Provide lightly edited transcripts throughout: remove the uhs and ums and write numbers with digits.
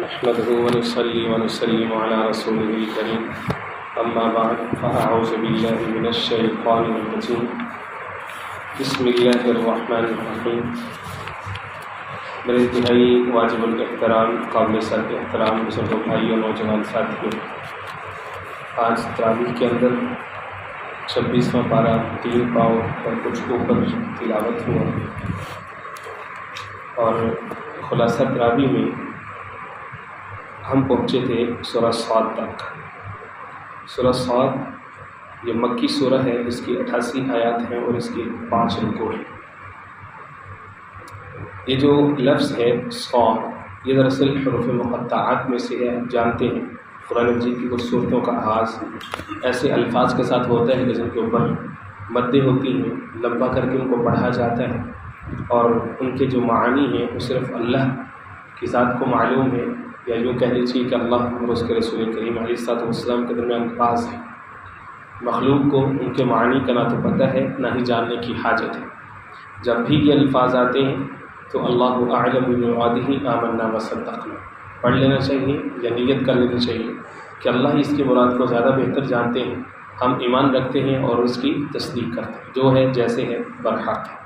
نحمده ونصلي ونسلم على رسوله الكريم أما بعد فأعوذ بالله من الشيطان الرجيم بسم الله الرحمن الرحیم۔ میرے انتہائی واجب الاحترام قابل سر احترام بزرگوں بھائی اور نوجوان ساتھیوں، آج تراویح کے اندر 26واں پارہ 3 پاؤں اور کچھ اوپر تلاوت ہوا اور خلاصہ تراویح میں ہم پہنچے تھے سورہ صاد تک۔ سورہ صاد یہ مکی سورہ ہے، اس کی 88 آیات ہیں اور اس کی 5 رکوع ہیں۔ یہ جو لفظ ہے صاد، یہ دراصل حروف مقطعات میں سے ہے۔ آپ جانتے ہیں قرآن مجید کی کچھ صورتوں کا آغاز ایسے الفاظ کے ساتھ ہوتا ہے کہ جن کے اوپر مدیں ہوتی ہیں، لمبا کر کے ان کو پڑھا جاتا ہے اور ان کے جو معانی ہیں وہ صرف اللہ کی ذات کو معلوم ہے، یا یوں کہہ لیجیے کہ اللہ اور اس کے رسول کریم علیہ الصلوۃ والسلام کے درمیان راز ہے۔ مخلوق کو ان کے معنی کا نہ تو پتہ ہے نہ ہی جاننے کی حاجت ہے۔ جب بھی یہ الفاظ آتے ہیں تو اللہ اعلم بمرادہ آمنا وصدقنا پڑھ لینا چاہیے یا نیت کر لینی چاہیے کہ اللہ اس کی مراد کو زیادہ بہتر جانتے ہیں، ہم ایمان رکھتے ہیں اور اس کی تصدیق کرتے ہیں، جو ہے جیسے ہے برحق ہے۔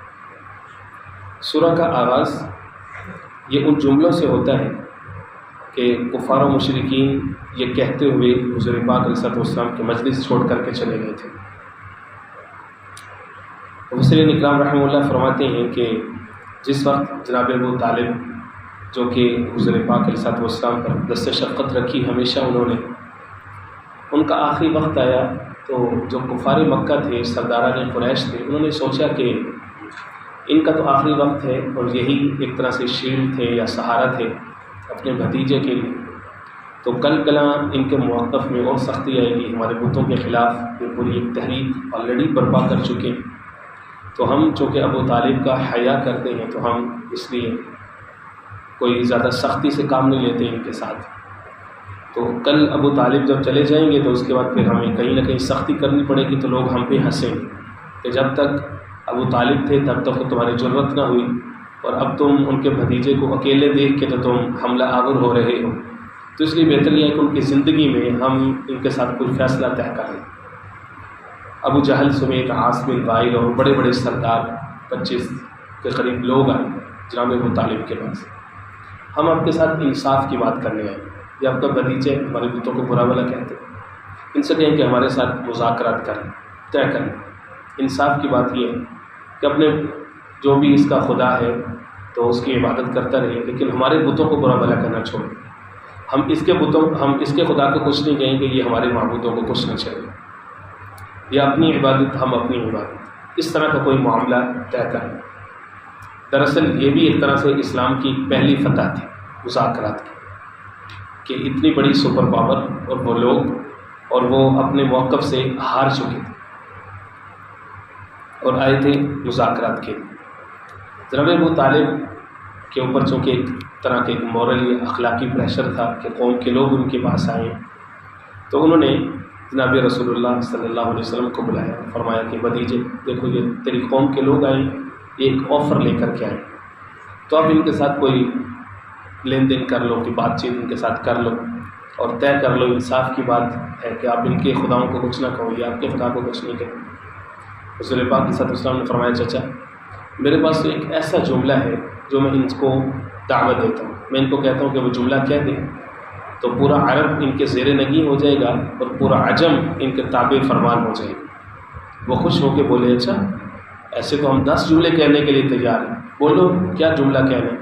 سورہ کا آغاز یہ ان جملوں سے ہوتا ہے کہ کفار و مشرکین یہ کہتے ہوئے حضور پاک علیہ الصلوۃ والسلام کی مجلس چھوڑ کر کے چلے گئے تھے۔ مفسرین اکرام رحمہ اللہ فرماتے ہیں کہ جس وقت جناب ابو طالب جو کہ حضور پاک علیہ الصلوۃ والسلام پر دست شفقت رکھی ہمیشہ انہوں نے، ان کا آخری وقت آیا تو جو کفار مکہ تھے، سرداران قریش تھے، انہوں نے سوچا کہ ان کا تو آخری وقت ہے اور یہی ایک طرح سے شیلڈ تھے یا سہارا تھے اپنے بھتیجے کے لیے، تو کل کلاں ان کے موقف میں اور سختی آئے گی، ہمارے بتوں کے خلاف یہ پوری ایک تحریک آلریڈی برپا کر چکے، تو ہم چونکہ ابو طالب کا حیا کرتے ہیں تو ہم اس لیے کوئی زیادہ سختی سے کام نہیں لیتے ان کے ساتھ، تو کل ابو طالب جب چلے جائیں گے تو اس کے بعد پھر ہمیں کہیں نہ کہیں سختی کرنی پڑے گی، تو لوگ ہم پہ ہنسیں گے کہ جب تک ابو طالب تھے تب تک تمہاری ضرورت نہ ہوئی، اور اب تم ان کے بھتیجے کو اکیلے دیکھ کے تو تم حملہ آور ہو رہے ہو، تو اس لیے بہتر یہ ہے کہ ان کی زندگی میں ہم ان کے ساتھ کوئی فیصلہ طے کر لیں۔ ابو جہل سمیت عاص بن وائل اور بڑے بڑے سردار 25 کے قریب لوگ آئے جناب ابو طالب کے پاس، ہم آپ کے ساتھ انصاف کی بات کرنے آئے، یہ آپ کا بھتیجے ہمارے بتوں کو برا بھلا کہتے ہیں، ان سے کہیں کہ ہمارے ساتھ مذاکرات کریں، طے کریں۔ انصاف کی بات یہ ہے کہ اپنے جو بھی اس کا خدا ہے تو اس کی عبادت کرتا رہے، لیکن ہمارے بتوں کو برا بھلا کرنا چھوڑیں۔ ہم اس کے خدا کو کچھ نہیں کہیں گے، یہ ہمارے معبودوں کو کچھ نہ چاہیے، یہ اپنی عبادت ہم اپنی عبادت، اس طرح کا کوئی معاملہ طے کریں۔ دراصل یہ بھی ایک طرح سے اسلام کی پہلی فتح تھی مذاکرات کی، کہ اتنی بڑی سپر پاور اور وہ لوگ اور وہ اپنے موقف سے ہار چکے تھے اور آئے تھے مذاکرات کے لیے۔ جناب ابو طالب کے اوپر چونکہ ایک طرح کے مورل یا اخلاقی پریشر تھا کہ قوم کے لوگ ان کے پاس آئے، تو انہوں نے جناب رسول اللہ صلی اللہ علیہ وسلم کو بلایا، فرمایا کہ بھتیجے دیکھو یہ تیری قوم کے لوگ آئے، ایک آفر لے کر کے آئے، تو آپ ان کے ساتھ کوئی لین دین کر لو، کہ بات چیت ان کے ساتھ کر لو اور طے کر لو۔ انصاف کی بات ہے کہ آپ ان کے خداؤں کو کچھ نہ کہو یا آپ کے خدا کو کچھ نہیں کہو۔ حضور پاک صلی اللہ علیہ وسلم نے فرمایا چچا میرے پاس تو ایک ایسا جملہ ہے جو میں ان کو دعوت دیتا ہوں، میں ان کو کہتا ہوں کہ وہ جملہ کہہ دیں تو پورا عرب ان کے زیر نگیں ہو جائے گا اور پورا عجم ان کے تابع فرمان ہو جائے گا۔ وہ خوش ہو کے بولے اچھا ایسے تو ہم 10 جملے کہنے کے لیے تیار ہیں، بولو کیا جملہ کہنا ہے۔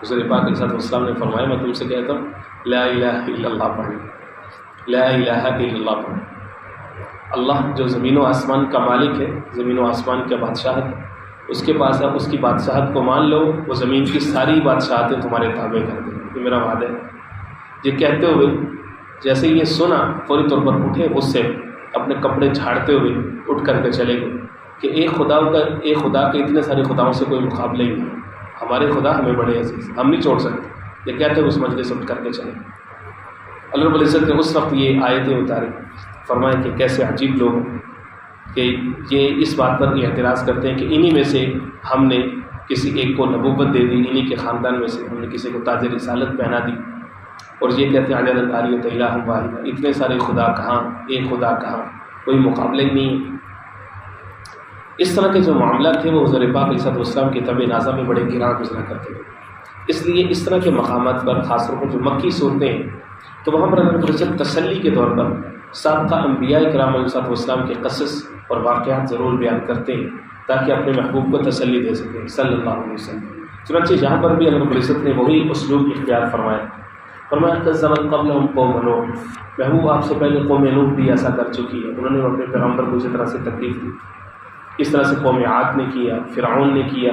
حضور پاک علیہ الصلوۃ والسلام نے فرمایا میں تم سے کہتا ہوں لا الہ الا اللہ پڑھیں، لا الہ الا اللہ پڑھیں۔ اللہ جو زمین و آسمان کا مالک ہے، زمین و آسمان کا بادشاہ ہے، اس کے پاس آپ اس کی بادشاہت کو مان لو، وہ زمین کی ساری بادشاہتیں تمہارے تابع کر دیں، یہ میرا وعدہ ہے۔ یہ کہتے ہوئے جیسے یہ سنا فوری طور پر اٹھے، اس سے اپنے کپڑے جھاڑتے ہوئے اٹھ کر کے چلے گئے کہ ایک خدا کے اتنے سارے خداؤں سے کوئی مقابلہ ہی نہیں، ہمارے خدا ہمیں بڑے عزیز، ہم نہیں چھوڑ سکتے، یہ کہتے ہوئے اس مجلس سے اٹھ کر کے چلے۔ اللہ رب العزت نے اس وقت یہ آیتیں اتاری، فرمایا کہ کیسے عجیب لوگ کہ یہ اس بات پر اعتراض کرتے ہیں کہ انہی میں سے ہم نے کسی ایک کو نبوت دے دی، انہی کے خاندان میں سے ہم نے کسی کو تاج رسالت پہنا دی، اور یہ کہتے ہیں اجعل الآلیۃ الہ واحدہ، اتنے سارے خدا کہاں، ایک خدا کہاں، کوئی مقابلہ ہی نہیں ہے۔ اس طرح کے جو معاملات تھے وہ حضور پاک علیہ السلام کی طبع نازہ میں بڑے گراں گزرا کرتے تھے۔ اس لیے اس طرح کے مقامات پر، خاص طور پر جو مکی صورتیں ہیں، تو وہاں پر اللہ تعالیٰ تسلی کے طور پر سابقہ انبیاء کرام علیہ السلام کے قصص اور واقعات ضرور بیان کرتے ہیں تاکہ اپنے محبوب کو تسلی دے سکیں صلی اللہ علیہ وسلم۔ چنانچہ یہاں پر بھی اللہ العزت نے وہی اسلوب اختیار فرمایا کذبت قبلہم قوم نوح، محبوب آپ سے پہلے قوم نوح بھی ایسا کر چکی ہے، انہوں نے اپنے پیغمبر کو اسی طرح سے تکلیف دی۔ اس طرح سے قوم عاد نے کیا، فرعون نے کیا،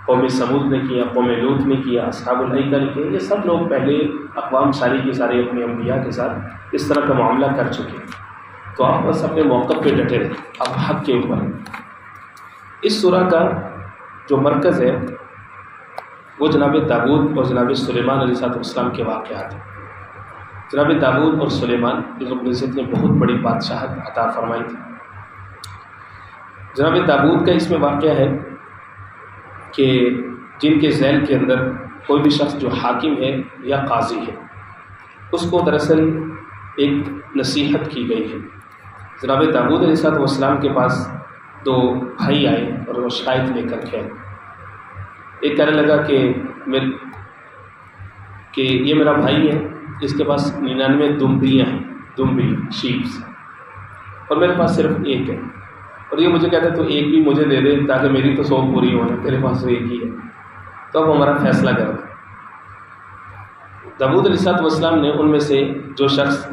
قوم سمود نے کیا، قوم لوط نے کیا، اصحاب الایکہ نے کیا۔ یہ سب لوگ پہلے اقوام ساری کے سارے اپنے انبیاء کے ساتھ اس طرح کا معاملہ کر چکے، تو آپ بس اپنے موقف پہ ڈٹے رہے، اب حق کے اوپر۔ اس سورہ کا جو مرکز ہے وہ جناب داؤد اور جناب سلیمان علیہ السلام کے واقعات ہیں۔ جناب داؤد اور سلیمان رب العزت نے بہت بڑی بادشاہت عطا فرمائی تھی۔ جناب داؤد کا اس میں واقعہ ہے کہ جن کے ذیل کے اندر کوئی بھی شخص جو حاکم ہے یا قاضی ہے، اس کو دراصل ایک نصیحت کی گئی ہے۔ جناب داؤد علیہ السلام کے پاس دو بھائی آئے اور وہ شکایت لے کر کے آئے۔ ایک کہنے لگا کہ یہ میرا بھائی ہے، اس کے پاس 99 دمبیاں ہیں، دمبی شیپس، اور میرے پاس صرف ایک ہے، اور یہ مجھے کہتا ہے تو ایک بھی مجھے دے دے تاکہ میری تو 100 پوری ہو جائے، تیرے پاس تو ایک ہی ہے، تو اب ہمارا فیصلہ کر دیں۔ داؤد علیہ السلام نے ان میں سے جو شخص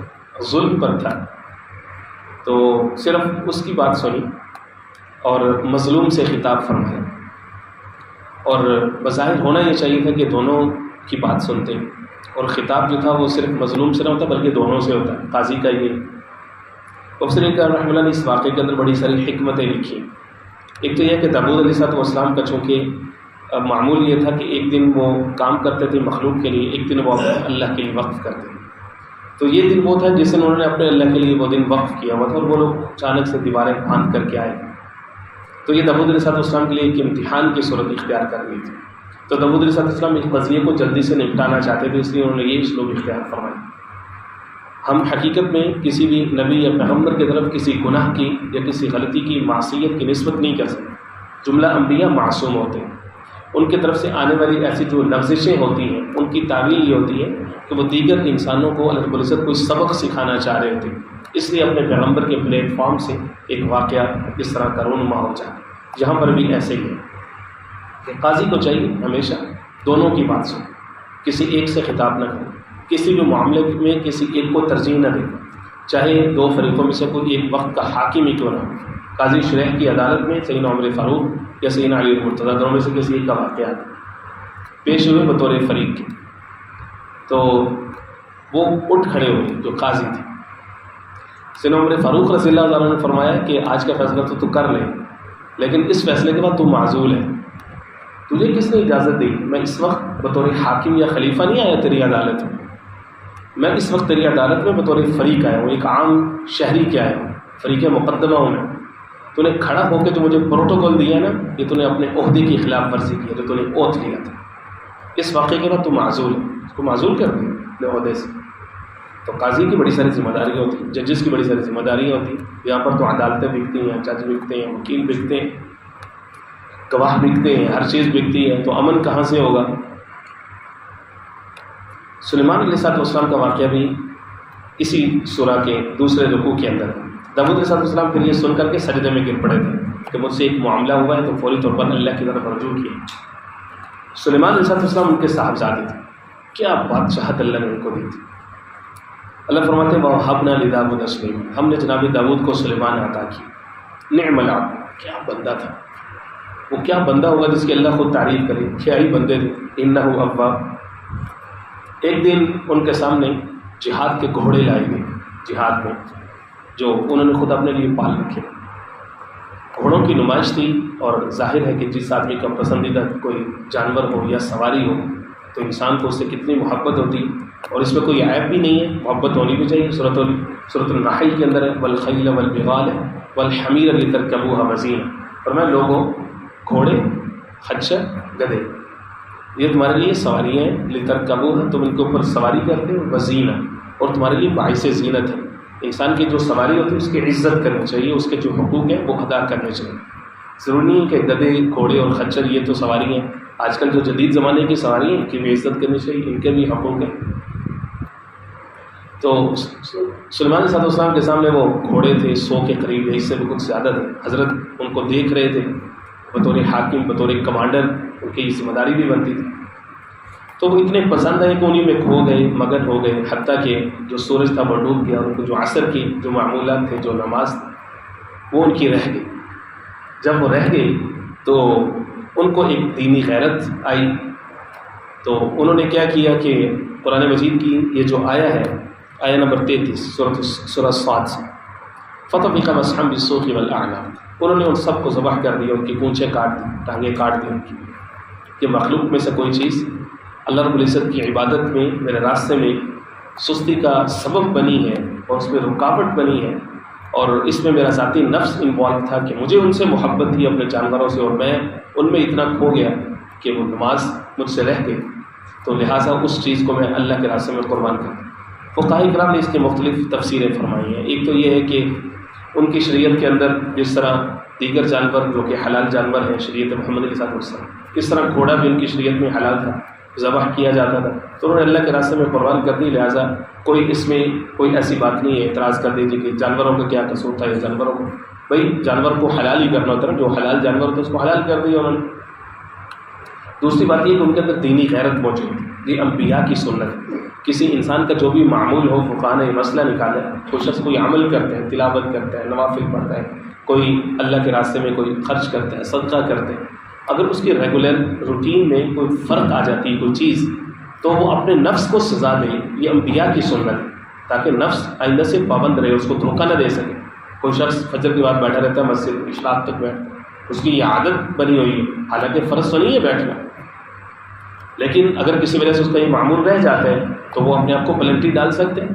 ظلم پر تھا تو صرف اس کی بات سنی اور مظلوم سے خطاب فرمایا، اور بظاہر ہونا یہ چاہیے تھا کہ دونوں کی بات سنتے، اور خطاب جو تھا وہ صرف مظلوم سے نہ ہوتا بلکہ دونوں سے ہوتا ہے، قاضی کا یہ۔ مفسر رحمہ اللہ نے اس واقعے کے اندر بڑی ساری حکمتیں لکھی۔ ایک تو یہ کہ داؤد علیہ السلام کا چونکہ معمول یہ تھا کہ ایک دن وہ کام کرتے تھے مخلوق کے لیے، ایک دن وہ اللہ کے لیے وقف کرتے تھے، تو یہ دن وہ تھا جس دن انہوں نے اپنے اللہ کے لیے وہ دن وقف کیا ہوا تھا، اور وہ لوگ اچانک سے دیواریں باندھ کر کے آئے، تو یہ داؤد علیہ السلام کے لیے ایک امتحان کی صورت اختیار کرنی تھی۔ تو داؤد علیہ السلام اس قضیے کو جلدی سے نپٹانا چاہتے تھے، اس لیے انہوں نے یہ اسلوب اختیار فرمایا۔ ہم حقیقت میں کسی بھی نبی یا پیغمبر کی طرف کسی گناہ کی یا کسی غلطی کی معصیت کی نسبت نہیں کر سکتے، جملہ انبیاء معصوم ہوتے ہیں، ان کی طرف سے آنے والی ایسی جو لفزشیں ہوتی ہیں ان کی تعویل یہ ہوتی ہے کہ وہ دیگر انسانوں کو اللہ رب العزت کوئی سبق سکھانا چاہ رہے ہوتے ہیں، اس لیے اپنے پیغمبر کے پلیٹ فارم سے ایک واقعہ اس طرح کا رونما ہو جاتا ہے۔ یہاں پر بھی ایسے ہی ہے کہ قاضی کو چاہیے ہمیشہ دونوں کی بات سنیں، کسی ایک سے خطاب نہ کریں، کسی بھی معاملے میں کسی ایک کو ترجیح نہ دیں، چاہے دو فریقوں میں سے کوئی ایک وقت کا حاکم ہی کیوں نہ ہو۔ قاضی شریح کی عدالت میں سیدنا عمر فاروق یا سیدنا علی مرتضیٰ دونوں میں سے کسی ایک کا واقعہ پیش ہوئے بطور فریق کے، تو وہ اٹھ کھڑے ہوئے جو قاضی تھے۔ سیدنا عمر فاروق رضی اللہ عنہ نے فرمایا کہ آج کا فیصلہ تو کر لے، لیکن اس فیصلے کے بعد تو معزول ہے، تجھے کس نے اجازت دی؟ میں اس وقت بطور حاکم یا خلیفہ نہیں آیا تیری عدالت میں، میں اس وقت تیری عدالت میں بطور فریق آیا ہوں، ایک عام شہری کے آیا ہوں، فریق مقدمہ ہوں میں۔ تو نے کھڑا ہو کے جو مجھے پروٹوکول دیا نا، یہ تو نے اپنے عہدے کی خلاف ورزی کی ہے، جو تو نے اوتھ لیا تھا، اس واقعے کے بعد تو معزول ہے، اس کو معزول کر دیں اپنے عہدے سے۔ تو قاضی کی بڑی ساری ذمہ داریاں ہوتی ہیں، ججز کی بڑی ساری ذمہ داریاں ہوتی ہیں، یہاں پر تو عدالتیں بکتی ہیں، جج بکتے ہیں، وکیل بکتے ہیں، گواہ بکتے ہیں، ہر چیز بکتی ہے، تو امن کہاں سے ہوگا؟ سلیمان علیہ السلام کا واقعہ بھی اسی سورہ کے دوسرے رکوع کے اندر ہے۔ داؤد علیہ السلام پھر یہ سن کر کے سجدے میں گر پڑے تھے کہ مجھ سے ایک معاملہ ہوا ہے، تو فوری طور پر اللہ کی طرف رجوع کیا۔ سلیمان علیہ السلام ان کے صاحبزادے تھے، کیا بادشاہت اللہ نے ان کو دی تھی۔ اللہ فرماتے ہیں وَوَهَبْنَا لِدَاوُودَ سُلَيْمَانَ، ہم نے جناب داؤد کو سلیمان عطا کی۔ نعم العبد، کیا بندہ تھا وہ، کیا بندہ ہوگا جس کی اللہ خود تعریف کرے، کیا ہی بندے تھے۔ انہ اواب، ایک دن ان کے سامنے جہاد کے گھوڑے لائے گئے، جہاد میں جو انہوں نے خود اپنے لیے پال رکھے، گھوڑوں کی نمائش تھی، اور ظاہر ہے کہ جس آدمی کا پسندیدہ کوئی جانور ہو یا سواری ہو تو انسان کو اس سے کتنی محبت ہوتی، اور اس میں کوئی عیب بھی نہیں ہے، محبت ہونی بھی چاہیے۔ سورۃ النحل کے اندر ہے والخیل والبغال والحمیر لترکبوها وزینہ، فرمایا لوگوں، گھوڑے، خچر، گدھے، یہ تمہارے لیے سواریاں ہیں، لترکبوها تم ان کے اوپر سواری کرتے ہو، وزینہ اور تمہارے لیے باعث زینت ہے۔ انسان کی جو سواری ہوتی ہے اس کی عزت کرنی چاہیے، اس کے جو حقوق ہیں وہ ادا کرنے چاہیے۔ ضروری نہیں ہے کہ گدھے، گھوڑے اور خچر یہ تو سواری ہیں، آج کل جو جدید زمانے کی سواری ہیں ان کی بھی عزت کرنی چاہیے، ان کے بھی حقوق ہیں۔ تو سلیمان علیہ السلام کے سامنے وہ گھوڑے تھے 100 کے قریب، اس سے بھی کچھ زیادہ تھے۔ حضرت ان کو دیکھ رہے تھے بطور حاکم، بطور کمانڈر، ان کی ذمہ داری بھی بنتی تھی۔ تو وہ اتنے پسند آئے کہ انہیں میں کھو گئے، مگن ہو گئے، حتیٰ کہ جو سورج تھا وہ ڈوب گیا، ان کو جو عصر کی جو معمولات تھے، جو نماز تھی وہ ان کی رہ گئی۔ جب وہ رہ گئی تو ان کو ایک دینی غیرت آئی، تو انہوں نے کیا کیا کہ قرآن مجید کی یہ جو آیا ہے، آیا نمبر 33 سورہ صاد سے، فَطَفِقَ مَسْحًا بِالسُّوقِ وَالْأَعْنَاقِ، انہوں نے ان سب کو ذبح کر دیا، ان کی پونچھیں کاٹ دی، ٹانگیں کاٹ دی ان کی۔ کہ مخلوق میں سے کوئی چیز اللہ رب العزت کی عبادت میں، میرے راستے میں سستی کا سبب بنی ہے اور اس میں رکاوٹ بنی ہے، اور اس میں میرا ذاتی نفس انوالو تھا کہ مجھے ان سے محبت تھی اپنے جانوروں سے، اور میں ان میں اتنا کھو گیا کہ وہ نماز مجھ سے رہ گئی، تو لہٰذا اس چیز کو میں اللہ کے راستے میں قربان کر دوں۔ فقہاء کرام نے اس کی مختلف تفسیریں فرمائی ہیں۔ ایک تو یہ ہے کہ ان کی شریعت کے اندر جس طرح دیگر جانور جو کہ حلال جانور ہیں شریعت محمد علیہ السلام، اس طرح گھوڑا بھی ان کی شریعت میں حلال تھا، ذبح کیا جاتا تھا، تو انہوں نے اللہ کے راستے میں قربان کر دی، لہٰذا کوئی اس میں کوئی ایسی بات نہیں ہے اعتراض کر دیجیے کہ جانوروں کا کیا قصور تھا، یہ جانوروں کو بھائی جانور کو حلال ہی کرنا ہوتا ہے، جو حلال جانور ہوتا ہے اس کو حلال کر دیا انہوں نے۔ دوسری بات یہ کہ ان کے اندر دینی غیرت موجود ہے، یہ انبیاء کی سنت ہے۔ کسی انسان کا جو بھی معمول ہو، فقہاء نے مسئلہ نکالا ہے، کوئی شخص کوئی عمل کرتے ہیں، تلاوت کرتا ہے، نوافل پڑھتا ہے، کوئی اللہ کے راستے میں کوئی خرچ کرتا ہے، صدقہ کرتے ہیں، اگر اس کی ریگولر روٹین میں کوئی فرق آ جاتی ہے کوئی چیز، تو وہ اپنے نفس کو سزا دے۔ یہ انبیاء کی سنت ہے تاکہ نفس آئندہ سے پابند رہے، اس کو دھوکہ نہ دے سکے۔ کوئی شخص فجر کے بعد بیٹھا رہتا ہے مسجد، اشراق تک بیٹھتا ہے، اس کی یہ عادت بنی ہوئی ہے، حالانکہ فرض تو نہیں ہے بیٹھنا، لیکن اگر کسی وجہ سے اس کا یہ معمول رہ جاتا ہے تو وہ اپنے آپ کو پلنٹی ڈال سکتے ہیں۔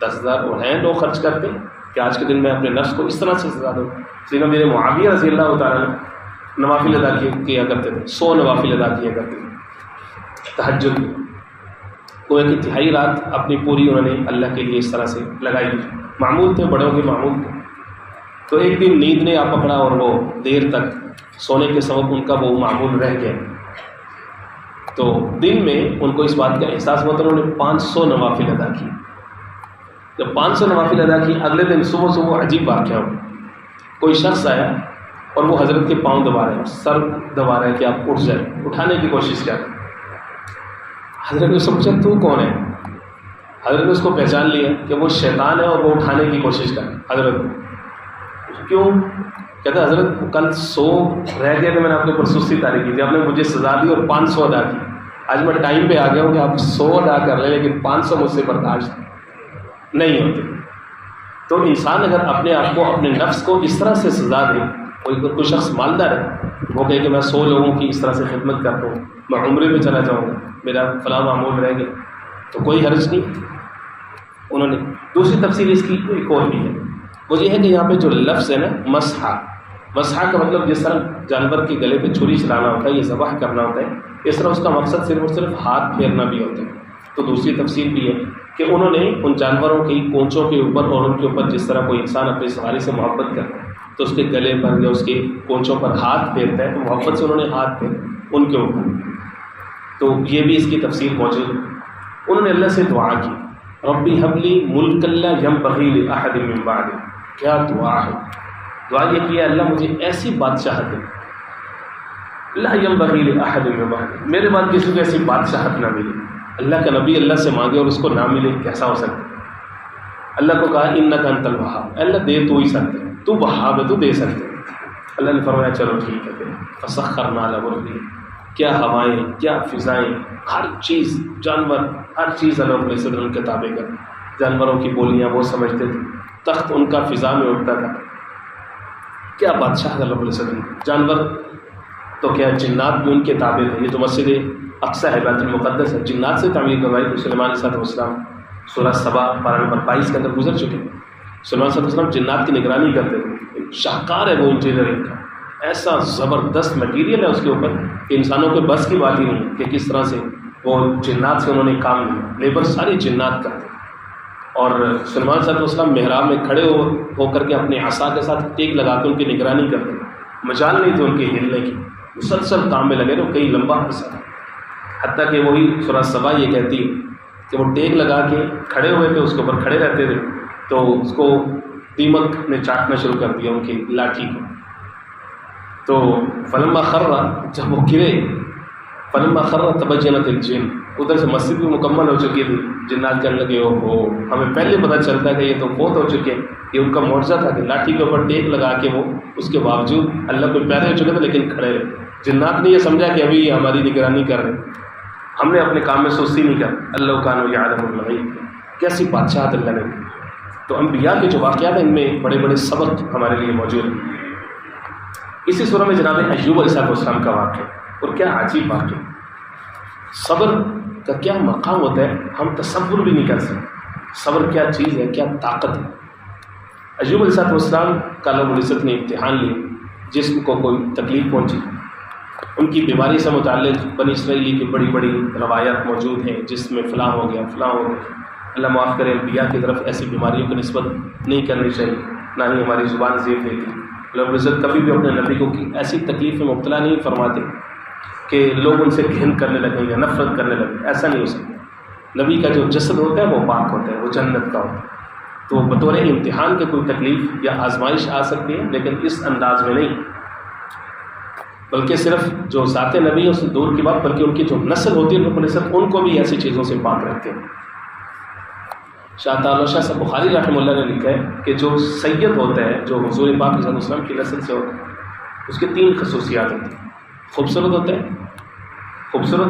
10,000 وہ ہیں لوگ خرچ کرتے ہیں کہ آج کے دن میں اپنے نفس کو اس طرح سے سزا دوں۔ سینا میرے معاویہ رضی اللہ تعالیٰ نے نوافل ادا کیا کرتے تھے، 100 نوافل ادا کیا کرتے تھے تہجد میں، وہ ایک تہائی رات اپنی پوری انہوں نے اللہ کے لیے اس طرح سے لگائی، معمول تھے، بڑوں کے معمول تھے۔ تو ایک دن نیند نے آ پکڑا اور وہ دیر تک سونے کے سبب ان کا وہ معمول رہ گیا، تو دن میں ان کو اس بات کا احساس ہوا تو انہوں نے 500 نوافل ادا کی۔ جب 500 نوافل ادا کی، اگلے دن صبح صبح عجیب واقعہ ہوا، کوئی شخص آیا اور وہ حضرت کے پاؤں دبا رہے ہیں، سر دبا رہے ہیں کہ آپ اٹھ جائیں، اٹھانے کی کوشش کیا۔ حضرت نے اس سے پوچھا تو کون ہے؟ حضرت نے اس کو پہچان لیا کہ وہ شیطان ہے اور وہ اٹھانے کی کوشش کر۔ حضرت کیوں؟ کہتا حضرت کل 100 رہ گئے تھے، میں نے آپ کے اوپر سستی طاری کی تھی، آپ نے مجھے سزا دی اور 500 ادا کی، آج میں ٹائم پہ آ گیا ہوں کہ آپ 100 ادا کر لیں لیکن 500 مجھ سے برداشت نہیں ہوتے۔ تو انسان اگر اپنے آپ کو، اپنے نفس کو اس طرح سے سزا دے، کوئی شخص مالدار ہے، وہ کہے کہ میں 100 لوگوں کی اس طرح سے خدمت کرتا ہوں، میں عمرے میں چلا جاؤں گا، میرا فلاں معمول رہ گیا، تو کوئی حرج نہیں۔ انہوں نے دوسری تفسیر اس کی ایک اور بھی ہے، وہ یہ ہے کہ یہاں پہ جو لفظ ہے نا مسحا، مسحا کا مطلب جس طرح جانور کے گلے پہ چھری چلانا ہوتا ہے، یہ ذبح کرنا ہوتا ہے، اس طرح اس کا مقصد صرف اور صرف ہاتھ پھیرنا بھی ہوتا ہے۔ تو دوسری تفسیر بھی ہے کہ انہوں نے ان جانوروں کی پونچھوں کے اوپر اور ان کے اوپر جس طرح کوئی انسان اپنی سواری سے محبت کرتا ہے تو اس کے گلے پر یا اس کے پونچھوں پر ہاتھ پھیرتا ہے، تو محبت سے انہوں نے ہاتھ پھیرے ان کے اوپر۔ تو یہ بھی اس کی تفسیر موجود ہے۔ انہوں نے اللہ سے دعا کی، ربی حبلی ملک لا ینبغی لأحد من بعدی۔ کیا دعا ہے؟ دعا یہ کیا اللہ مجھے ایسی بادشاہت دے، لا ینبغی لأحد من بعدی، میرے بعد کسی کو ایسی بادشاہت نہ ملے۔ اللہ کا نبی اللہ سے مانگے اور اس کو نہ ملے، کیسا ہو سکتا ہے؟ اللہ کو کہا انک انت الوہاب، اللہ دے تو ہی سکتے، تو وہاب ہے، تو دے سکتے۔ اللہ نے فرمایا چلو ٹھیک ہے، فسخرنا له الريح، کیا ہوائیں، کیا فضائیں، ہر چیز، جانور، ہر چیز اللہ علیہ وسلم کے تابع کر، جانوروں کی بولیاں وہ سمجھتے تھے، تخت ان کا فضا میں اٹھتا تھا، کیا بادشاہ اللہ علیہ وسلم۔ جانور تو کیا جنات بھی ان کے تابع تھے۔ یہ تو مسجد اقصی ہے، بیت المقدس ہے، جنات سے تعمیر کروائی تو سلیمان علیہ السلام سورہ سبا پارہ نمبر 22 کے اندر گزر چکے۔ سلیمان علیہ السلام جنات کی نگرانی کرتے تھے، شاہکار ہے وہ انجینئرنگ کا، ایسا زبردست مٹیریل ہے اس کے اوپر کہ انسانوں کے بس کی بات ہی نہیں کہ کس طرح سے وہ جنات سے انہوں نے کام لیا، لیبر ساری جنات کرتے۔ اور سلمان صلی اللہ علیہ وسلم محراب میں کھڑے ہو کر کے اپنے عصا کے ساتھ ٹیک لگا کے ان کی نگرانی کرتے، مجال نہیں تھی ان کے ہلنے کی، مسلسل کام میں لگے رہے کئی لمبا عرصہ، حتیٰ کہ وہی سورہ سبا یہ کہتی ہے کہ وہ ٹیک لگا کے کھڑے ہوئے تھے، اس کے اوپر کھڑے رہتے تھے، تو اس کو دیمک نے چاٹنا شروع کر دیا ان کی لاٹھی کو۔ تو فلما خر، جب وہ گرے، فلما خر تبینت الجن، ادھر سے مسجد بھی مکمل ہو چکی تھی، جنات کہنے لگے او ہمیں پہلے پتہ چلتا ہے کہ یہ تو فوت ہو چکے، یہ ان کا معجزہ تھا کہ لاٹھی کے اوپر ٹیک لگا کے وہ اس کے باوجود اللہ کو پیارے ہو چکے تھے لیکن کھڑے رہے۔ جنات نے یہ سمجھا کہ ابھی یہ ہماری نگرانی کر رہے، ہم نے اپنے کام میں سستی نہیں کر، اللہ کانوا یعلمون الغیب، کیسی بادشاہت اللہ نے۔ تو انبیاء کے جو واقعات ہیں ان میں بڑے بڑے سبق ہمارے لیے موجود ہیں۔ اسی سورہ میں جناب ایوب علیہ السلام کا واقعہ، اور کیا عجیب واقعہ، صبر کا کیا مقام ہوتا ہے ہم تصور بھی نہیں کر سکتے، صبر کیا چیز ہے، کیا طاقت ہے۔ ایوب علیہ السلام کا اللہ العزت نے امتحان لی، جسم کو کوئی تکلیف پہنچی، ان کی بیماری سے متعلق بنی اسرائیلی کی بڑی بڑی روایات موجود ہیں، جس میں فلاں ہو گیا فلاں ہو گیا۔ اللہ معاف کرے، انبیاء کی طرف ایسی بیماریوں کی نسبت نہیں کرنی چاہیے، نہ ہی ہماری زبان زیب دیتی۔ اللہ العزت کبھی بھی اپنے نبی کو ایسی تکلیف میں مبتلا نہیں فرماتے کہ لوگ ان سے گھن کرنے لگیں یا نفرت کرنے لگیں، ایسا نہیں ہو سکتا۔ نبی کا جو جسد ہوتا ہے وہ پاک ہوتا ہے، وہ جنت کا ہوتا ہے، تو بطور امتحان کے کوئی تکلیف یا آزمائش آ سکتی ہے، لیکن اس انداز میں نہیں، بلکہ صرف جو ذات نبی ہے اس سے دور کی بات، بلکہ ان کی جو نسل ہوتی ہے ان کو بھی ایسی چیزوں سے پاک رکھتے ہیں۔ شاہ تعالی شاہ صاحب بخاری رحمہ اللہ نے لکھا ہے کہ جو سید ہوتا ہے، جو حضور پاک صلی اللہ علیہ وسلم کی نسل سے ہوتا ہے، اس کی 3 خصوصیات ہوتی ہیں، خوبصورت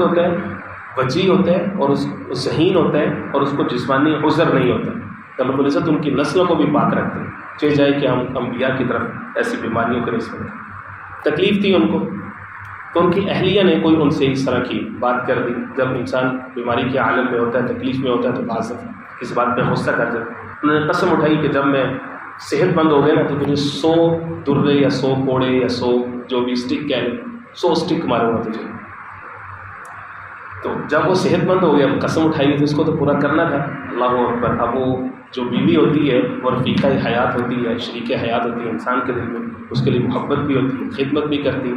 ہوتا ہے، وجیح ہوتا ہے، اور اس ذہین ہوتا ہے، اور اس کو جسمانی عذر نہیں ہوتا ہے۔ اللہ رب العزت ان کی نسلوں کو بھی پاک رکھتے ہیں، چاہے جائے کہ ہم انبیاء کی طرف ایسی بیماریوں کے نسبت تکلیف تھی ان کو، تو ان کی اہلیہ نے کوئی ان سے اس طرح کی بات کر دی۔ جب انسان بیماری کے عالم میں ہوتا ہے، تکلیف میں ہوتا ہے، تو بعض اس بات پہ غصہ کر جاتا ہے۔ انہوں نے قسم اٹھائی کہ جب میں صحت مند ہو گیا نا تو تجھے 100 درے یا 100 کوڑے یا 100 جو بھی اسٹک کہہ لیں، 100 اسٹک ماروں گا تجھے۔ تو جب وہ صحت مند ہو گیا، قسم اٹھائی تو اس کو تو پورا کرنا تھا۔ اللہ اکبر۔ اب وہ جو بیوی ہوتی ہے وہ رفیقہ حیات ہوتی ہے، شریک حیات ہوتی ہے انسان کے دل میں، اس کے لیے محبت بھی ہوتی ہے، خدمت بھی کرتی ہے۔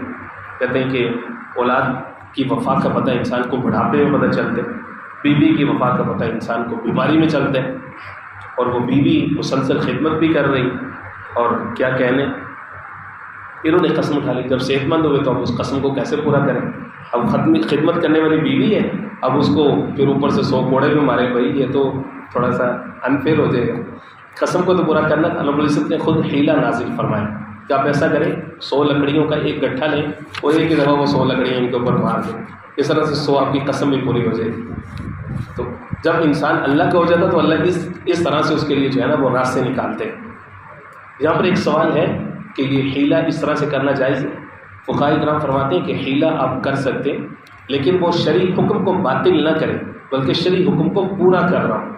کہتے ہیں کہ اولاد کی وفا کا پتہ انسان کو بڑھاپے میں پتہ چلتا ہے، بیوی کی وفا کا پتہ انسان کو بیماری میں چلتا ہے، اور وہ بیوی مسلسل خدمت بھی کر رہی، اور کیا کہنے، انہوں نے قسم اٹھا لی۔ جب صحت مند ہوئے تو اب اس قسم کو کیسے پورا کریں؟ اب خدمت کرنے والی بیوی ہے، اب اس کو پھر اوپر سے 100 کوڑے بھی مارے، بھائی یہ تو تھوڑا سا انفیئر ہو جائے گا۔ قسم کو تو پورا کرنا تھا۔ اللہ العزت نے خود حیلہ نازل فرمایا کہ آپ ایسا کریں، 100 لکڑیوں کا ایک گٹھا لیں، اور ایک ہی دفعہ وہ 100 لکڑیاں ان کے اوپر مار دیں، اس طرح سے 100 آپ کی قسم بھی پوری ہو جائے گی۔ تو جب انسان اللہ کا ہو جاتا تو اللہ اس طرح سے اس کے لیے جو ہے نا وہ راستے نکالتے ہیں۔ یہاں پر ایک سوال ہے کہ یہ حیلہ اس طرح سے کرنا جائز ہے؟ فقہاء کرام فرماتے ہیں کہ حیلہ آپ کر سکتے ہیں، لیکن وہ شرعی حکم کو باطل نہ کریں، بلکہ شرعی حکم کو پورا کر رہا ہوں۔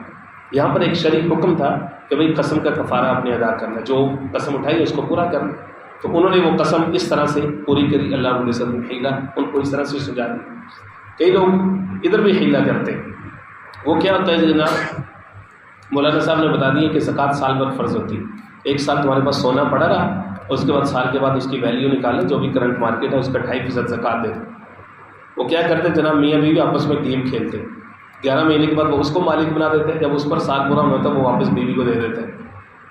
یہاں پر ایک شرعی حکم تھا کہ بھئی قسم کا کفارہ آپ نے ادا کرنا، جو قسم اٹھائی اس کو پورا کرنا، تو انہوں نے وہ قسم اس طرح سے پوری کری۔ اللہ رب العزت نے حیلہ ان کو اس طرح سے سجا دیا۔ کئی لوگ ادھر بھی حیلہ کرتے ہیں۔ وہ کیا ہوتا ہے جناب، مولانا صاحب نے بتا دیا کہ زکوٰۃ سال بھر فرض ہوتی ہے۔ ایک سال تمہارے پاس سونا پڑا رہا، اس کے بعد سال کے بعد اس کی ویلیو نکالیں، جو بھی کرنٹ مارکیٹ ہے اس کا 2.5% زکوٰۃ دے دیں۔ وہ کیا کرتے جناب، میاں بیوی آپس میں گیم کھیلتے، 11 مہینے کے بعد وہ اس کو مالک بنا دیتے ہیں، جب اس پر سال پورا ہوتا ہے وہ واپس بیوی کو دے دیتے ہیں۔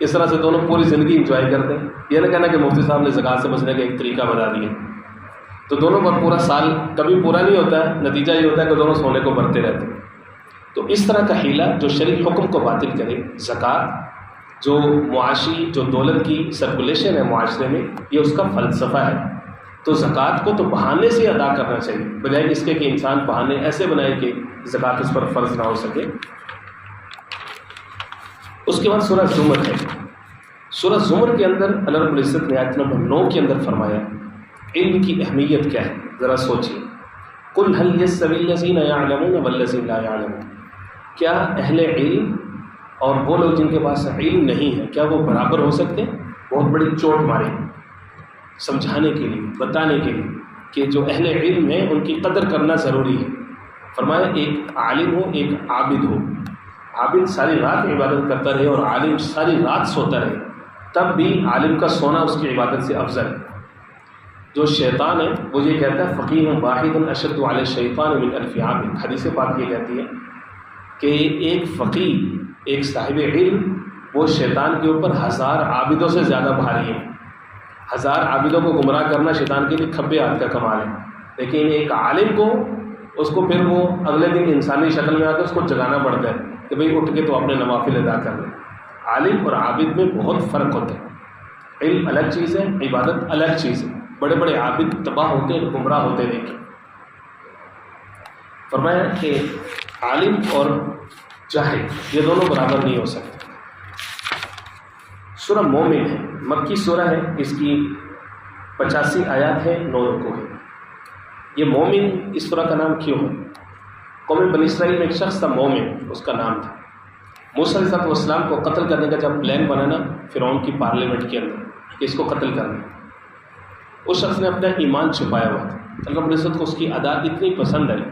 اس طرح سے دونوں پوری زندگی انجوائے کرتے ہیں۔ یہ نہ کہنا کہ مفتی صاحب نے زکوٰۃ سے بچنے کا ایک طریقہ بتا دیا، تو دونوں پر پورا سال کبھی پورا نہیں ہوتا ہے، نتیجہ یہ ہوتا ہے کہ دونوں سونے کو بھرتے رہتے ہیں۔ تو اس طرح کا حیلہ جو شرعی حکم کو باطل کرے، زکوٰۃ جو معاشی جو دولت کی سرکولیشن ہے معاشرے میں، یہ اس کا فلسفہ ہے۔ تو زکوٰۃ کو تو بہانے سے ادا کرنا چاہیے، بجائے اس کے کہ انسان بہانے ایسے بنائے کہ زکوٰۃ اس پر فرض نہ ہو سکے۔ اس کے بعد سورہ زمر ہے۔ سورہ زمر کے اندر اللہ رب العزت نے آیت نمبر 9 کے اندر فرمایا علم کی اہمیت کیا ہے، ذرا سوچیے۔ قل هل يستوي الذين يعلمون والذين لا يعلمون، کیا اہل علم اور وہ لوگ جن کے پاس علم نہیں ہے، کیا وہ برابر ہو سکتے ہیں؟ بہت بڑی چوٹ ماری سمجھانے کے لیے، بتانے کے لیے کہ جو اہل علم ہیں ان کی قدر کرنا ضروری ہے۔ فرمایا ایک عالم ہو، ایک عابد ہو، عابد ساری رات عبادت کرتا رہے اور عالم ساری رات سوتا رہے، تب بھی عالم کا سونا اس کی عبادت سے افضل ہے۔ جو شیطان ہے وہ یہ کہتا ہے فقیہ واحد اشد علی الشیطان من الف عابد، حدیث پاک یہ کہتی ہے کہ ایک فقیہ، ایک صاحب علم، وہ شیطان کے اوپر 1000 عابدوں سے زیادہ بھاری ہے۔ 1000 عابدوں کو گمراہ کرنا شیطان کے لیے کھبے ہاتھ کا کمال ہے، لیکن ایک عالم کو اس کو پھر وہ اگلے دن انسانی شکل میں آ کے اس کو جگانا پڑتا ہے کہ بھئی اٹھ کے تو اپنے نوافل ادا کر لیں۔ عالم اور عابد میں بہت فرق ہوتا ہے، علم الگ چیز ہے، عبادت الگ چیز ہے۔ بڑے بڑے عابد تباہ ہوتے ہیں، گمراہ ہوتے دیکھیں۔ فرمایا کہ عالم اور جاہل یہ دونوں برابر نہیں ہو سکتے۔ سورہ مومن ہے، مکی سورہ ہے، اس کی 85 آیات ہے، 9 رکوع ہے۔ یہ مومن اس سورہ کا نام کیوں ہے؟ قوم بنی اسرائیل میں ایک شخص تھا مومن، اس کا نام تھا۔ موسیٰ علیہ السلام کو قتل کرنے کا جب پلان بنانا فرعون کی پارلیمنٹ کے اندر کہ اس کو قتل کرنا، اس شخص نے اپنا ایمان چھپایا ہوا تھا۔ اللہ رب العزت کو اس کی ادا اتنی پسند آئی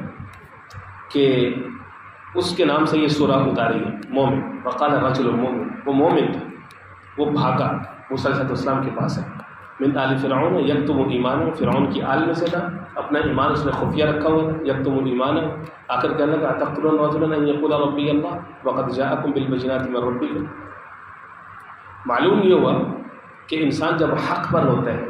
کہ اس کے نام سے یہ سورہ اتاری ہے، مومن۔ وقال الرجل المؤمن، وہ مومن تھا، وہ بھاگا موسیٰ علیہ السلام کے پاس ہے، من آل فرعون یکتم ایمان، فرعون کی آل میں سے تھا، اپنا ایمان اس نے خفیہ رکھا ہوا تھا، یکتم ایمان، آ کر کہنے لگا اتقتلون رجلا ان یقول ربی اللہ وقد جاءکم بالبینات من ربکم۔ معلوم یہ ہوا کہ انسان جب حق پر ہوتا ہے،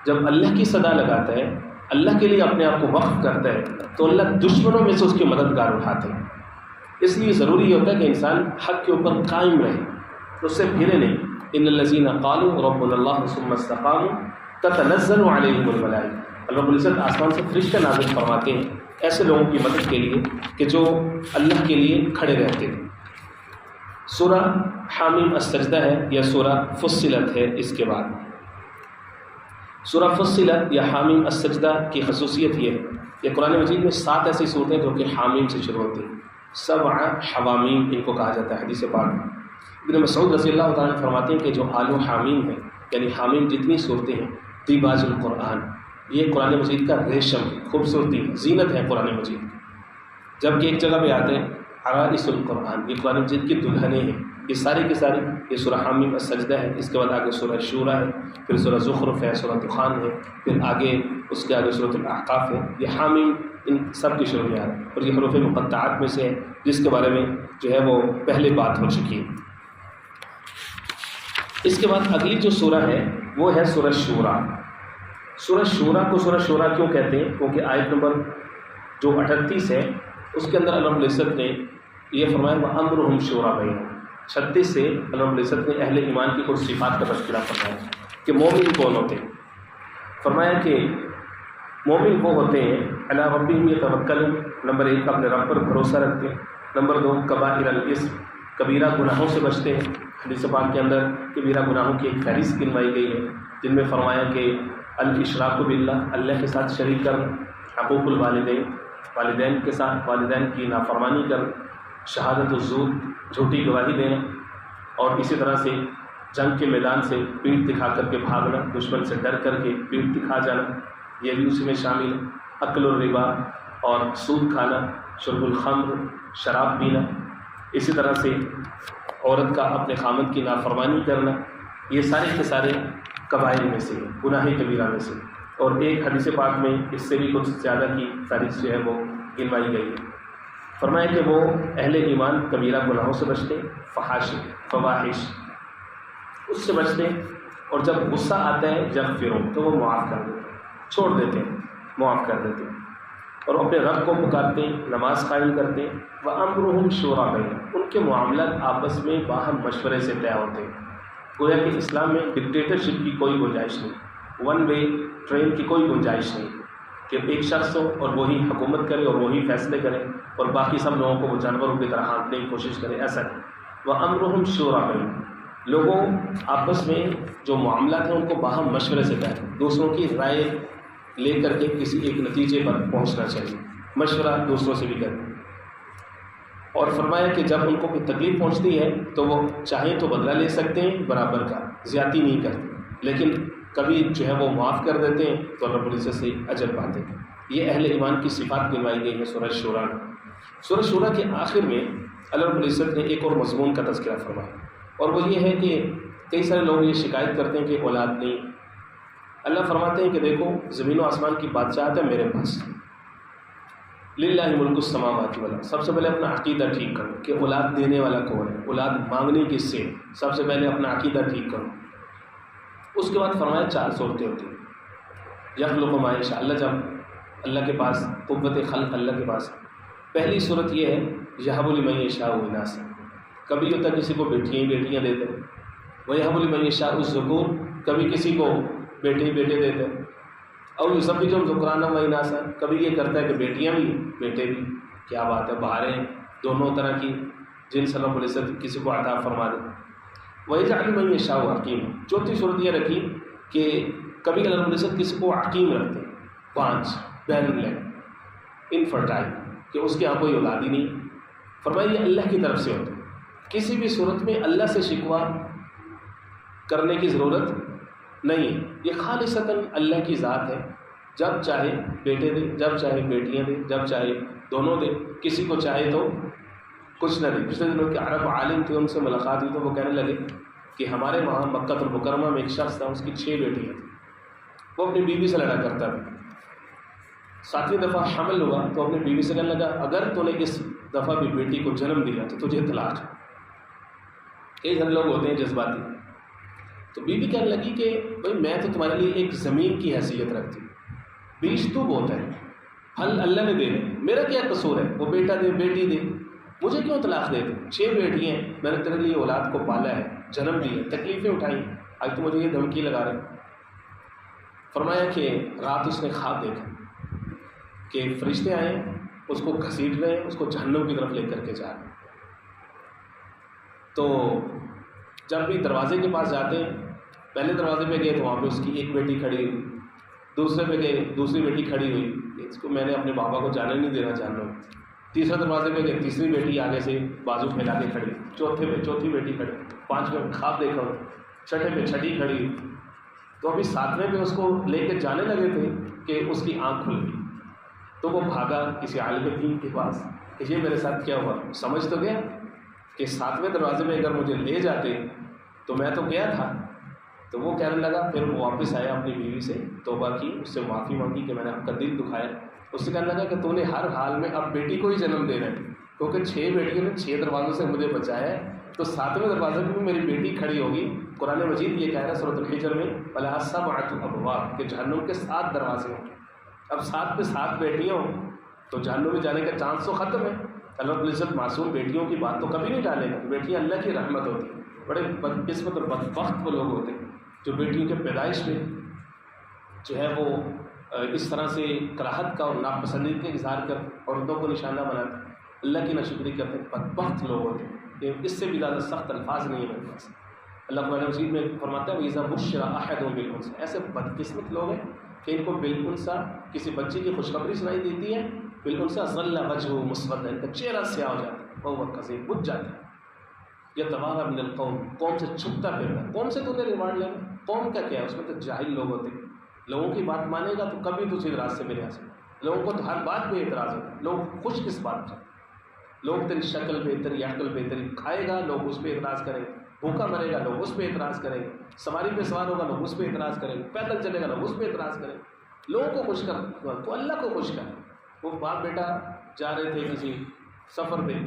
جب اللہ کی صدا لگاتا ہے، اللہ کے لیے اپنے آپ کو وقف کرتا ہے، تو اللہ دشمنوں میں سے اس کی مددگار اٹھاتے ہیں۔ اس لیے ضروری یہ ہوتا ہے کہ انسان حق کے اوپر قائم رہے، اس سے پھرے نہیں۔ ان الذین قالوا ربنا اللہ ثم استقاموا تتنزل علیہم الملائکہ، اللہ رب العزت آسمان سے فرشتے نازل فرماتے ہیں ایسے لوگوں کی مدد کے لیے کہ جو اللہ کے لیے کھڑے رہتے ہیں۔ سورہ حامیم السجدہ ہے یا سورہ فصلت ہے اس کے بعد۔ سورہ فصلت یا حامیم السجدہ کی خصوصیت یہ ہے کہ قرآن مجید میں 7 ایسی صورتیں جو کہ حامیم سے شروع ہوتی ہیں، 7 حوامیم ان کو کہا جاتا ہے حدیث پاک میں۔ ابن مسعود رضی اللہ تعالیٰ فرماتے ہیں کہ جو آل و حامیم ہے، یعنی حامیم جتنی صورتیں ہیں، دیباج القرآن، یہ قرآن مجید کا ریشم خوبصورتی زینت ہے قرآن مجید۔ جبکہ ایک جگہ پہ آتے ہیں عرائس القرآن، یہ قرآن مجید کی دلہنیں ہیں، یہ ساری کی ساری۔ یہ سورہ حامیم السجدہ ہے، اس کے بعد آگے سورہ شورى ہے، پھر سورہ زخرف ہے، سورہ دخان ہے، پھر آگے اس کے آگے سورۃ الاحقاف ہے۔ یہ حامیم ان سب کی شروع میں آ رہا ہے اور یہ حروف مقطعات میں سے ہے، جس کے بارے میں جو ہے وہ پہلے بات ہو چکی ہے۔ اس کے بعد اگلی جو سورہ ہے وہ ہے سورہ شورى۔ سورہ شورى کو سورہ شورى کیوں کہتے ہیں؟ کیونکہ آیت نمبر جو 38 ہے اس کے اندر اللہ رب العزت نے یہ فرمایا وَأَمْرُهُمْ شُورَىٰ بَيْنَهُمْ۔ 36 سے اللہ رب العزت نے اہل ایمان کی کچھ صفات کا تذکرہ فرمایا کہ مومن کون ہوتے ہیں۔ فرمایا کہ مومن وہ ہوتے ہیں علی ربہم یتوکلون، نمبر 1 اپنے رب پر بھروسہ رکھتے ہیں، نمبر 2 کبائر الاسم، کبیرہ گناہوں سے بچتے ہیں۔ حدیث پاک کے اندر کبیرہ گناہوں کی ایک فہرست گنوائی گئی ہے، جن میں فرمایا کہ الاشراک باللہ، اللہ کے ساتھ شریک کرنا، حقوق الوالدین، والدین کے ساتھ والدین کی نافرمانی کرنا، شہادت الزور، جھوٹی گواہی دینا، اور اسی طرح سے جنگ کے میدان سے پیٹھ دکھا کر کے بھاگنا، دشمن سے ڈر کر کے پیٹھ دکھا جانا، یہ بھی اسی میں شامل ہے۔ اکل الربا، اور سود کھانا، شرب الخمر، شراب پینا، اسی طرح سے عورت کا اپنے خامد کی نافرمانی کرنا، یہ سارے کے سارے کبائر میں سے، گناہ کبیرہ میں سے۔ اور ایک حدیث پاک میں اس سے بھی کچھ زیادہ کی تاریخ جو ہے وہ گنوائی گئی ہے۔ فرمایا کہ وہ اہل ایمان کبیرہ گناہوں سے بچتے، فواحش اس سے بچتے، اور جب غصہ آتا ہے یغفرون تو وہ معاف کر دیتے، چھوڑ دیتے ہیں، معاف کر دیتے ہیں، اور اپنے رب کو پکارتے ہیں، نماز قائم کرتے ہیں۔ وَأَمْرُهُمْ شُورَىٰ بَيْنَهُمْ، ان کے معاملات آپس میں باہم مشورے سے طے ہوتے ہیں۔ گویا کہ اسلام میں ڈکٹیٹرشپ کی کوئی گنجائش نہیں، ون وے ٹرین کی کوئی گنجائش نہیں کہ ایک شخص ہو اور وہی حکومت کرے اور وہی فیصلے کرے اور باقی سب لوگوں کو وہ جانوروں کی طرح ہانکنے کی کوشش کرے، ایسا نہیں۔ وَأَمْرُهُمْ شُورَىٰ بَيْنَهُمْ، لوگوں آپس میں جو معاملات ہیں ان کو باہم مشورے سے طے، دوسروں کی رائے لے کر کے کسی ایک نتیجے پر پہنچنا چاہیے، مشورہ دوسروں سے بھی کریں۔ اور فرمایا کہ جب ان کو کوئی تکلیف پہنچتی ہے تو وہ چاہیں تو بدلہ لے سکتے ہیں، برابر کا زیادتی نہیں کرتے۔ لیکن کبھی جو ہے وہ معاف کر دیتے ہیں تو اللہ رب العزت سے اجر پاتے ہیں۔ یہ اہل ایمان کی صفات گنوائی گئی ہے سورہ شورى میں۔ سورہ شورى کے آخر میں اللہ رب العزت نے ایک اور مضمون کا تذکرہ فرمایا، اور وہ یہ ہے کہ کئی سارے لوگ یہ شکایت کرتے ہیں کہ اولاد نہیں۔ اللہ فرماتے ہیں کہ دیکھو زمین و آسمان کی بادشاہت ہے میرے پاس، للہ ملک السماوات والارض۔ سب سے پہلے اپنا عقیدہ ٹھیک کرو کہ اولاد دینے والا کون ہے، اولاد مانگنی کس سے، سب سے پہلے اپنا عقیدہ ٹھیک کرو۔ اس کے بعد فرمایا 4 صورتیں ہوتی ہیں۔ یخلق ما یشاء، اللہ جب اللہ کے پاس قوت خلق اللہ کے پاس، پہلی صورت یہ ہے یہب لمن یشاء اناثا، کبھی ہوتا کسی کو بیٹیاں ہی بیٹیاں دیتے ہیں، ویہب لمن یشاء الذکور، کبھی کسی کو بیٹے ہی بیٹے دیتے ہیں، اور یزوجہم ذکرانا و اناثا، کبھی یہ کرتا ہے کہ بیٹیاں بھی بیٹے بھی۔ کیا بات ہے، بہاریں دونوں طرح کی جنس رب العزت کسی کو عطا فرما دے۔ وَيَجْعَلُ مَن يَشَاءُ حَكِيمًا، چوتھی صورت یہ رکھی کہ کبھی اللہ رب العزت کسی کو حکیم رکھتے ہیں، 5 بین لیگ انفرٹائل، کہ اس کے یہاں کوئی اولاد ہی نہیں۔ فرمایا یہ اللہ کی طرف سے ہوتا ہے، کسی بھی صورت میں اللہ سے شکوہ کرنے کی ضرورت نہیں ہے، یہ خالصتاً اللہ کی ذات ہے، جب چاہے بیٹے دے، جب چاہے بیٹیاں دے، جب چاہے دونوں دے، کسی کو چاہے تو کچھ نہ دے۔ پچھلے دنوں کے عرب عالم تھے، ان سے ملاقات ہوئی تو وہ کہنے لگے کہ ہمارے وہاں مکہ المکرمہ میں ایک شخص تھا، اس کی 6 بیٹیاں تھیں، وہ اپنی بیوی سے لڑا کرتا تھا۔ 7ویں دفعہ حمل ہوا تو اپنی بیوی سے کہنے لگا اگر تو نے اس دفعہ بھی بیٹی کو جنم دیا تو تجھے طلاق ہے۔ کئی سارے لوگ ہوتے ہیں جذباتی، تو بیوی کہنے لگی کہ بھائی میں تو تمہارے لیے ایک زمین کی حیثیت رکھتی ہوں، بیج تو بہت ہے، پھل اللہ نے دینے، میرا کیا قصور ہے، وہ بیٹا دے بیٹی دے، مجھے کیوں طلاق دے دے؟ 6 بیٹیاں ہیں، میں نے تیرے لیے اولاد کو پالا ہے، جنم دی ہے، تکلیفیں اٹھائیں، آج تو مجھے یہ دھمکی لگا رہے۔ فرمایا کہ رات اس نے خواب دیکھا کہ فرشتے آئے اس کو گھسیٹ رہے ہیں، اس کو جہنم کی طرف لے کر کے جا رہے ہیں۔ تو جب بھی دروازے کے پاس جاتے ہیں، پہلے دروازے پہ گئے تو وہاں پہ اس کی ایک بیٹی کھڑی ہوئی، دوسرے پہ گئے دوسری بیٹی کھڑی ہوئی، اس کو میں نے اپنے بابا کو جانے نہیں دینا جہنم۔ تیسرے دروازے پہ گئے، تیسری بیٹی آگے سے بازو پھیلا کے کھڑی، چوتھے پہ چوتھی بیٹی کھڑی، 5ویں خواب دیکھا، چھٹے پہ چھٹی کھڑی۔ تو ابھی 7ویں پہ اس کو لے کے جانے لگے تھے کہ اس کی آنکھ کھل گئی، تو وہ بھاگا کسی عالم دین کے پاس کہ یہ میرے ساتھ کیا ہوا۔ سمجھ تو گیا کہ 7ویں دروازے پہ اگر مجھے لے جاتے تو میں تو گیا تھا۔ تو وہ کہنے لگا، پھر وہ واپس آیا اپنی بیوی سے توبہ کی، اس سے معافی مانگی کہ میں نے آپ کا دل دکھایا۔ اس سے کہنے لگا کہ تو نے ہر حال میں اب بیٹی کو ہی جنم دینا ہے، کیونکہ 6 بیٹیوں نے 6 دروازوں سے مجھے بچایا ہے، تو 7ویں دروازے پہ بھی میری بیٹی کھڑی ہوگی۔ قرآن مجید یہ کہہ رہا ہے سورۃ الحجر میں وَلَهَا 7 أَبْوَابٍ کہ جہنم کے 7 دروازے ہوں۔ اب 7 پہ 7 بیٹیاں ہوں تو جہنم میں جانے کا چانس تو ختم ہے۔ اللہ رب العزت معصوم بیٹیوں کی بات تو کبھی نہیں ڈالے گا، بیٹیاں اللہ کی رحمت ہوتی ہیں۔ بڑے بدقسمت اور بدبخت وہ لوگ ہوتے ہیں جو بیٹیوں کے پیدائش میں جو ہے وہ اس طرح سے کراہت کا اور ناپسندیدگی کا اظہار کر عورتوں کو نشانہ بناتے ہیں، اللہ کی ناشکری کرتے ہیں، بدبخت لوگ ہوتے ہیں۔ کہ اس سے بھی زیادہ سخت الفاظ نہیں ہے میرے پاس۔ اللہ قرآن مجید میں فرماتا ہے وَإِذَا بُشِّرَ أَحَدُهُم بِالْأُنثىٰ، ایسے بدقسمت لوگ ہیں کہ ان کو بالانثیٰ کسی بچے کی خوشخبری سنائی دیتی ہے، بالانثیٰ ظل وجهه مسودا، ان کا چہرہ سیاہ ہو جاتا ہے، وهو كظيم، بجھ جاتا ہے، يتوارى من القوم، قوم سے چھپتا پھرتا ہے۔ قوم سے تو نے ریوارڈ لینا، قوم کا کیا ہے، اس میں تو جاہل لوگ ہوتے ہیں۔ لوگوں کی بات مانے گا تو کبھی تو سیدھے راستے پہ نہیں آ سکتا۔ لوگوں کو تو ہر بات پہ اعتراض ہوتا ہے، لوگ خوش کس بات پر، لوگ تیری شکل پہ تیری عقل پہ تیری کھائے گا لوگ اس پہ اعتراض کریں گے، بھوکا مرے گا لوگ اس پہ اعتراض کریں گے، سواری پہ سوار ہوگا لوگ اس پہ اعتراض کریں گے، پیدل چلے گا لوگ اس پہ اعتراض کریں گے۔ لوگوں کو خوش کر تو اللہ کو خوش کر۔ وہ باپ بیٹا جا رہے تھے کسی سفر پہ،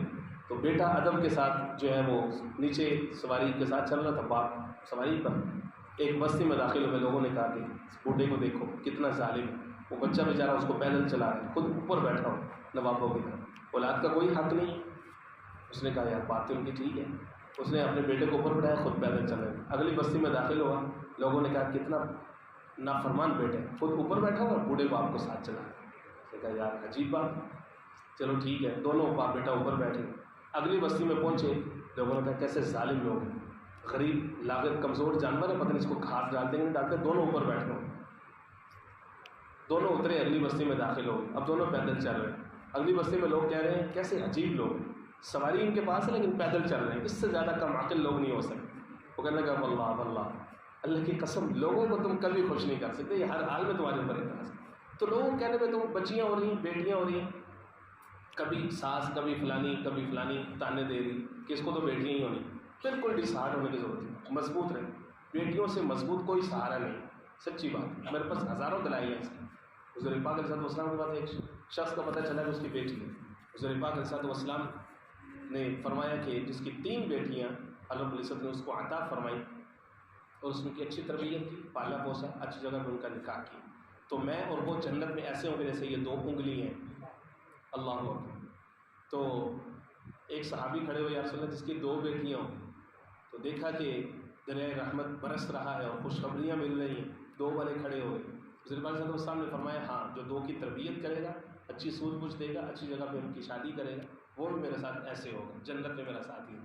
تو بیٹا ادب کے ساتھ جو ہے وہ نیچے سواری کے ساتھ چل رہا تھا، باپ سواری پر۔ ایک بستی میں داخل ہوئے، لوگوں نے کہا کہ اس بوڑھے کو دیکھو کتنا ظالم ہے، وہ بچہ بیچارہ اس کو پیدل چلا رہا ہے، خود اوپر بیٹھا ہو نوابوں کی طرح، اولاد کا کوئی حق نہیں۔ اس نے کہا یار بات تو ان کی ٹھیک ہے، اس نے اپنے بیٹے کو اوپر بٹھایا، خود پیدل چل رہا ہے۔ اگلی بستی میں داخل ہوا، لوگوں نے کہا کتنا نافرمان بیٹا ہے، خود اوپر بیٹھا ہوا بوڑھے باپ کو ساتھ چلا رہا ہے۔ اس نے کہا یار عجیب بات، چلو ٹھیک ہے، دونوں باپ بیٹا اوپر بیٹھے۔ اگلی بستی میں پہنچے، لوگوں نے کہا کیسے ظالم لوگ ہیں، غریب لاغر کمزور جانور ہے، پتہ نہیں اس کو گھاس ڈالتے نہیں ڈالتے، دونوں اوپر بیٹھے ہوں۔ دونوں اترے، اگلی بستی میں داخل ہو، اب دونوں پیدل چل رہے ہیں۔ اگلی بستی میں لوگ کہہ رہے ہیں کیسے عجیب لوگ ہیں، سواری ان کے پاس ہے لیکن پیدل چل رہے ہیں، اس سے زیادہ کم عقل لوگ نہیں ہو سکتے۔ وہ کہنے لگا واللہ واللہ اللہ کی قسم لوگوں کو تم کبھی خوش نہیں کر سکتے، یہ ہر حال میں تمہارے اوپر اعتراض ہے۔ تو لوگوں کے کہنے پہ تم بچیاں ہو رہی ہیں، بیٹیاں ہو رہی ہیں، کبھی ساس کبھی فلانی تانے دے رہی کہ اس کو تو بیٹیاں ہی ہونی۔ بالکل ڈسہارڈ ہونے کی ضرورت ہے، مضبوط رہے، بیٹیوں سے مضبوط کوئی سہارا نہیں، سچی بات ہے۔ میرے پاس ہزاروں دلائل ہیں اس کی۔ حضور پاک علیہ السلام کے پاس ایک شخص کا پتہ چلا کہ اس کی بیٹی ہے۔ حضور پاک علیہ السلام نے فرمایا کہ جس کی 3 بیٹیاں اللہ رب العزت نے اس کو عطا فرمائی اور اس کی اچھی تربیت کی، پالا پوسا، اچھی جگہ پہ ان کا نکاح کیا، تو میں اور وہ جنت میں ایسے ہوں گے جیسے یہ 2 انگلی ہیں۔ اللہ اکبر۔ تو ایک صحابی کھڑے ہوئے، یا رسول اللہ جس کی 2 بیٹیاں ہوں، تو دیکھا کہ دریائے رحمت برس رہا ہے اور خوشخبریاں مل رہی ہیں، 2 والے کھڑے ہوئے۔ حضرت پاک صلی اللہ علیہ وسلم نے فرمایا ہاں جو 2 کی تربیت کرے گا، اچھی سوچ بوجھ دے گا، اچھی جگہ پہ ان کی شادی کرے گا، وہ بھی میرے ساتھ ایسے ہوگا، جنت میں میرا ساتھی ہے۔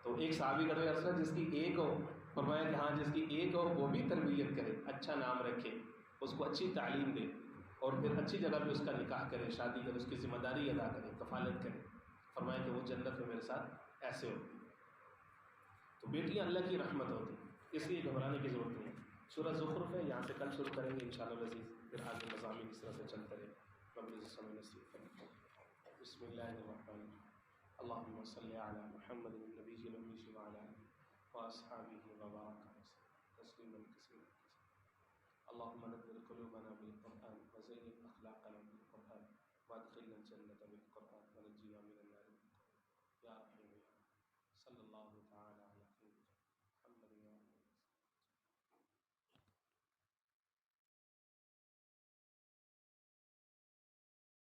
تو ایک صحابی کھڑے ہوئے، جس کی 1 ہو، فرمایا کہ ہاں جس کی 1 ہو وہ بھی تربیت کرے، اچھا نام رکھے، اس کو اچھی تعلیم دے اور پھر اچھی جگہ پہ اس کا نکاح کرے، شادی کرے، اس کی ذمہ داری ادا کرے، کفالت کرے، فرمایا کہ وہ جنت میں میرے ساتھ ایسے ہوگی۔ تو بیٹیاں اللہ کی رحمت ہوتی ہیں، اس لیے گھبرانے کی ضرورت نہیں ہے۔ سورہ زخرف ہے، یہاں سے کل شروع کریں گے انشاءاللہ العزیز، پھر آگے مضامین اس طرح سے چلتے رہے۔ رب العزت ہمیں نصیب کرے۔ بسم اللہ الرحمن الرحیم، اللہم صلی علی محمد النبی الأمی وعلی آلہ وأصحابہ وبارک وسلم تسلیما کثیرا۔ اللہم نور قلوبنا بالقرآن وزین اخلاقنا بالقرآن وادخلنا الجنة بالقرآن۔